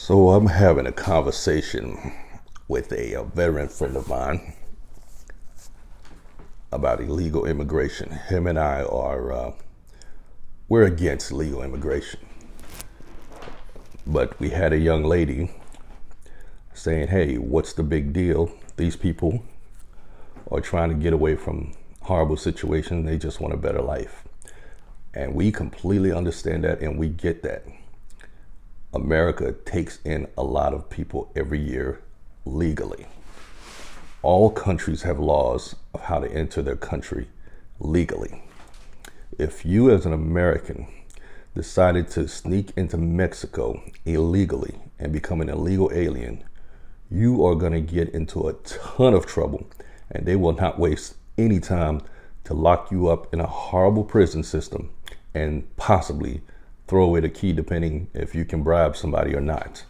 So I'm having a conversation with a veteran friend of mine about illegal immigration. Him and I are we're against legal immigration, but we had a young lady saying, "Hey, what's the big deal? These people are trying to get away from horrible situations. They just want a better life." And we completely understand that, and we get that. America takes in a lot of people every year legally. All countries have laws of how to enter their country legally. If you as an American decided to sneak into Mexico illegally and become an illegal alien, you are going to get into a ton of trouble, and they will not waste any time to lock you up in a horrible prison system and possibly throw away the key depending if you can bribe somebody or not.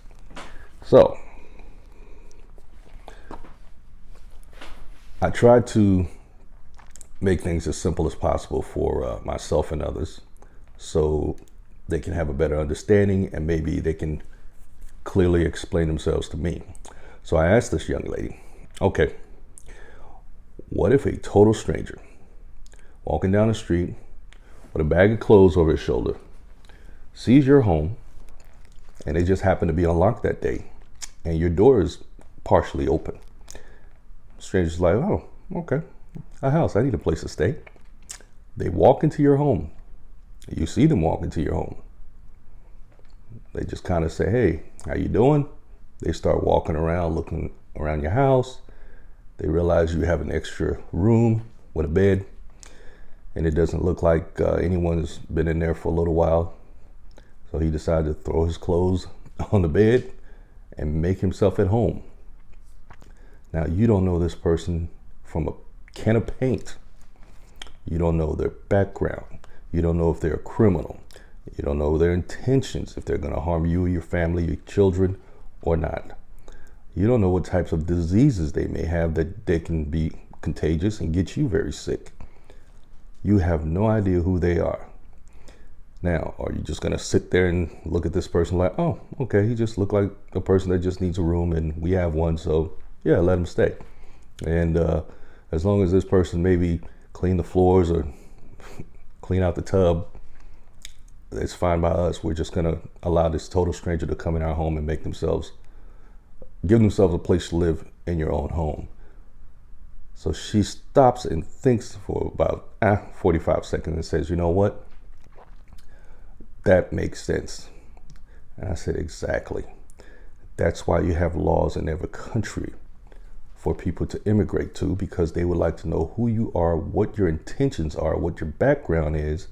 So I try to make things as simple as possible for myself and others so they can have a better understanding and maybe they can clearly explain themselves to me. So I asked this young lady, okay, what if a total stranger walking down the street with a bag of clothes over his shoulder sees your home and it just happened to be unlocked that day and your door is partially open? Stranger's like, oh, okay, a house, I need a place to stay. They walk into your home. You see them walk into your home. They just kind of say, hey, how you doing? They start walking around, looking around your house. They realize you have an extra room with a bed, and it doesn't look like anyone's been in there for a little while. So he decided to throw his clothes on the bed and make himself at home. Now, you don't know this person from a can of paint. You don't know their background. You don't know if they're a criminal. You don't know their intentions, if they're going to harm you or your family, your children, or not. You don't know what types of diseases they may have that they can be contagious and get you very sick. You have no idea who they are. Now, are you just going to sit there and look at this person like, oh, okay, he just looked like a person that just needs a room and we have one, so yeah, let him stay. And as long as this person maybe clean the floors or clean out the tub, it's fine by us. We're just going to allow this total stranger to come in our home and give themselves a place to live in your own home. So she stops and thinks for about 45 seconds and says, you know what? That makes sense. And I said, exactly. That's why you have laws in every country for people to immigrate to, because they would like to know who you are, what your intentions are, what your background is,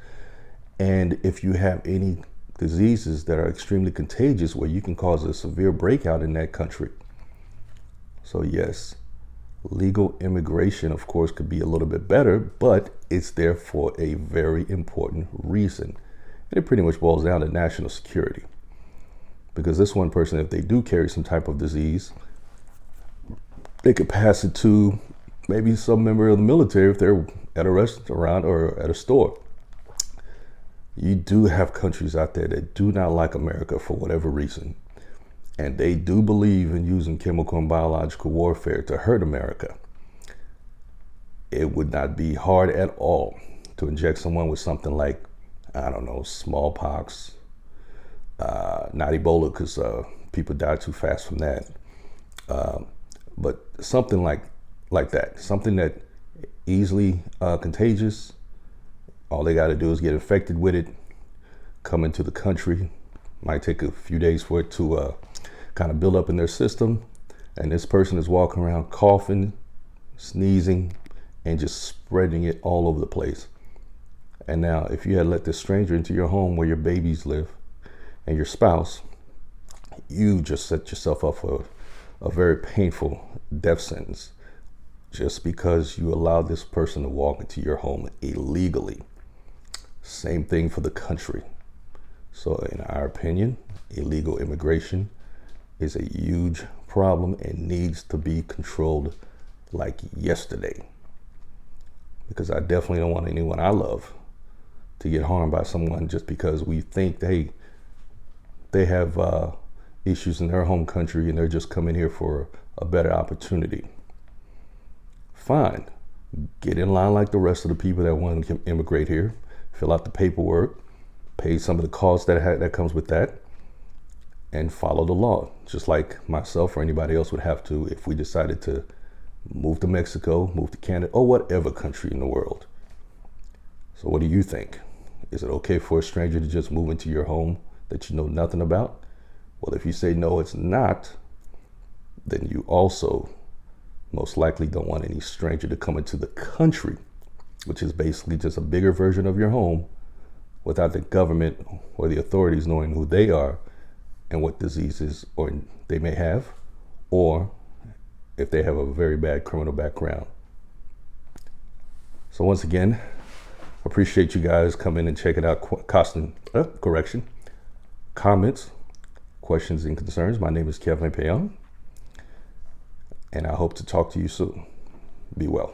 and if you have any diseases that are extremely contagious where you can cause a severe breakout in that country. So yes, legal immigration, of course, could be a little bit better, but it's there for a very important reason. And it pretty much boils down to national security. Because this one person, if they do carry some type of disease, they could pass it to maybe some member of the military if they're at a restaurant or at a store. You do have countries out there that do not like America for whatever reason. And they do believe in using chemical and biological warfare to hurt America. It would not be hard at all to inject someone with something like, I don't know, smallpox, not Ebola, because people die too fast from that. But something like that, something that easily contagious. All they got to do is get infected with it, come into the country. Might take a few days for it to kind of build up in their system. And this person is walking around coughing, sneezing, and just spreading it all over the place. And now, if you had let this stranger into your home where your babies live and your spouse, you just set yourself up for a very painful death sentence just because you allowed this person to walk into your home illegally. Same thing for the country. So in our opinion, illegal immigration is a huge problem and needs to be controlled like yesterday. Because I definitely don't want anyone I love to get harmed by someone just because we think they have issues in their home country and they're just coming here for a better opportunity. Fine. Get in line like the rest of the people that want to immigrate here. Fill out the paperwork, pay some of the costs that comes with that, and follow the law, just like myself or anybody else would have to if we decided to move to Mexico, move to Canada, or whatever country in the world. So what do you think? Is it okay for a stranger to just move into your home that you know nothing about? Well, if you say no, it's not, then you also most likely don't want any stranger to come into the country, which is basically just a bigger version of your home without the government or the authorities knowing who they are and what diseases or they may have, or if they have a very bad criminal background. So once again, appreciate you guys coming and checking out comments, questions, and concerns. My name is Kevin Payon, and I hope to talk to you soon. Be well.